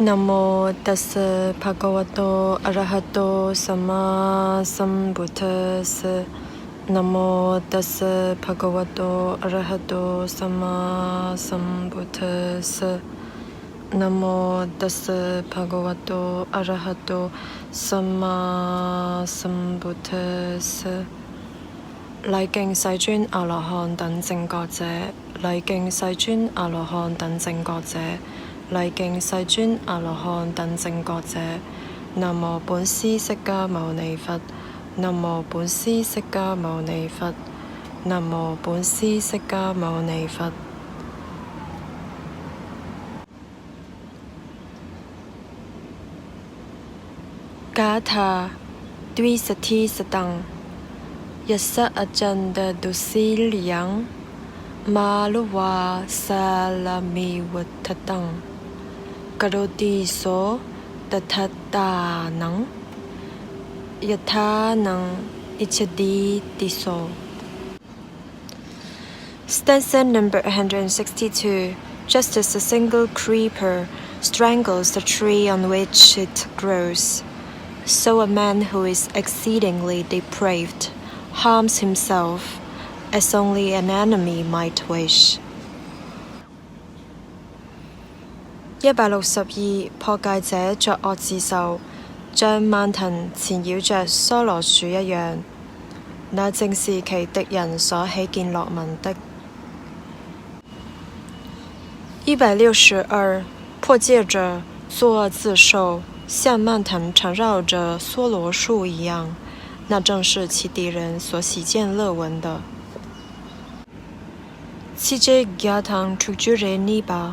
นะโมตัสสะภะคะวะโตอะระหะโตสัมมาสัมพุทธัสสะนะโมตัสสะภะคะวะโตอะระหะโตสัมมาสัมพุทธัสสะนะโมตัสสะภะคะวะโตอะระหะโตสัมมาสัมพุทธัสสะ禮敬世尊阿羅漢等正覺者，禮敬世尊阿羅漢等正覺者，禮敬世尊阿羅漢等正覺者。南無本師釋迦牟尼佛，南無本師釋迦牟尼佛，南無本師釋迦牟尼佛。伽塔 Dvisati Satang Yasa Ajanda Dusiliang Maluwa Salami Watatang Karoti So Tatatanang Yatanang Ichadi Tiso. Stanza number 162. Just as a single creeper strangles the tree on which it grows, so a man who is exceedingly depraved harms himself as only an enemy might wish. 162. 破戒者作惡自受，像蔓藤纏繞着梭羅樹一樣，那正是其敵人所喜見樂聞的。162. 破戒者作惡自受，像蔓藤缠繞着梭羅樹一樣，那正是其敵人所喜見樂聞的。CJ Gyatang Trujure Niba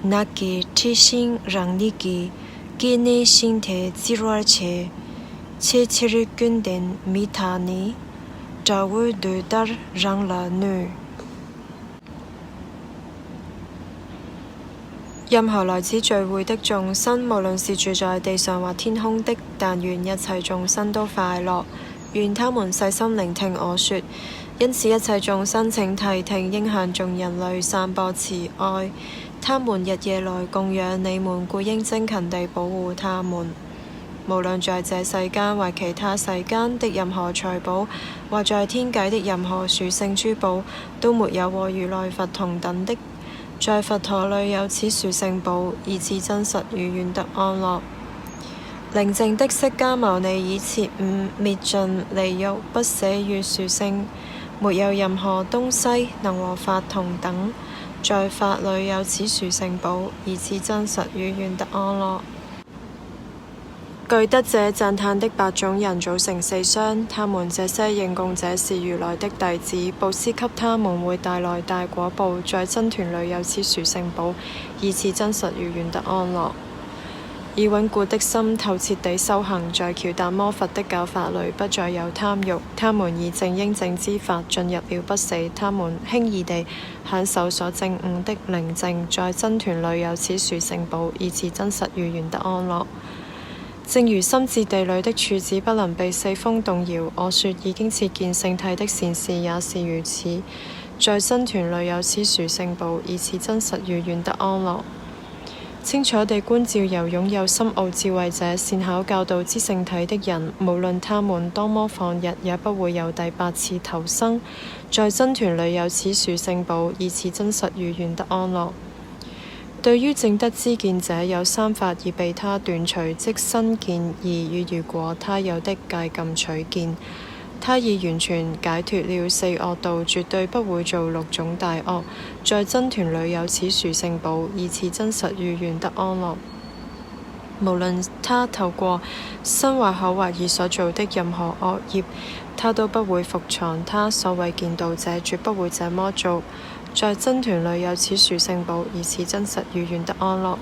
Naki Tishin Rangniki Gini Shinte Zirarche Che Chirikunden Mitani Jawu Dudar Rangla Nu。任何來此聚會的眾生，無論是住在地上或天空的，但願一切眾生都快樂，願他們細心聆聽我說。因此一切眾生請諦聽，應向眾人類散播慈愛，他們日夜來供養你們，故應精勤地保護他們。無論在這世間或其他世間的任何財寶，或在天界的任何殊勝珠寶，都沒有和如來佛同等的。在佛陀裏有此殊勝寶，以此真實與願得安樂。寧靜的釋迦牟尼以徹悟滅盡離欲不死與殊勝，沒有任何東西能和法同等。在法裏有此殊勝寶，以此真實與願得安樂。具德者讚歎的8種人組成4相，他們這些應供者是如來的弟子，布施給他們會帶來大果報。在僧團裏有此殊勝寶，以此真實與願得安樂。以穩固的心透徹地修行，在喬達摩佛的教法裏不再有貪欲，他們以正應正之法進入了不死，他們輕易地享受所證悟的寧靜。在僧團裏有此殊勝寶，以此真實與願得安樂。正如深至地裏的柱子不能被4風動搖，我說已經切見聖體的善士也是如此。在僧團裏有此殊勝寶，以此真實與願得安樂。清楚地觀照由擁有深奧智慧者善巧教導之聖體的人，無論他們多麼放逸，也不會有第8次投生。在僧團裏有此殊勝寶，以此真實與願得安樂。對於正德之見者，有3法已被他斷除，即身見、義與如果他有的戒禁取見。他已完全解脫了4惡道，絕對不會做6種大惡。在僧團裏有此殊勝寶，以此真實與願得安樂。無論他透過身或口或耳所做的任何惡業，他都不會伏藏。他所謂見道者，絕不會這麼做。在僧團裏有此殊勝寶，以此真實與願得安樂。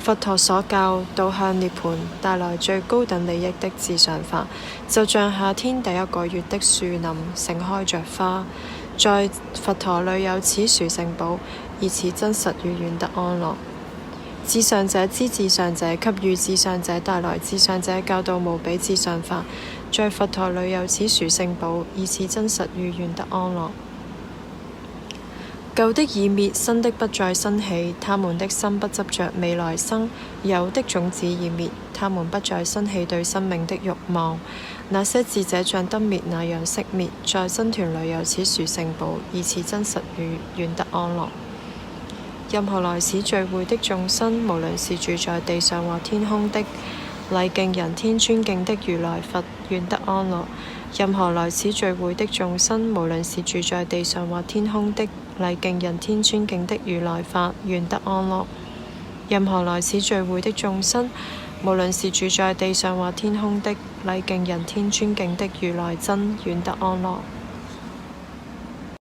佛陀所教導向涅槃帶來最高等利益的至上法，就像夏天第1個月的樹林盛開着花。在佛陀裏有此殊勝寶，以此真實與願得安樂。至上者之至上者給予至上者帶來至上者教導無比至上法，在佛陀裏有此殊勝寶，以此真實與願得安樂。舊的已滅，新的不再生起。他們的心不執着未來生，有的種子已滅，他們不再生起對生命的慾望。那些智者像燈滅那樣熄滅，在僧團裏有此殊勝寶，以此真實語，願得安樂。任何來此聚會的眾生，無論是住在地上或天空的，禮敬人天尊敬的如來佛，願得安樂。任何來此聚會的眾生，無論是住在地上或天空的，禮敬人天尊敬的如來法，願得安樂。任何來此聚會的眾生，無論是住在地上或天空的，禮敬人天尊敬的如來真，願得安樂。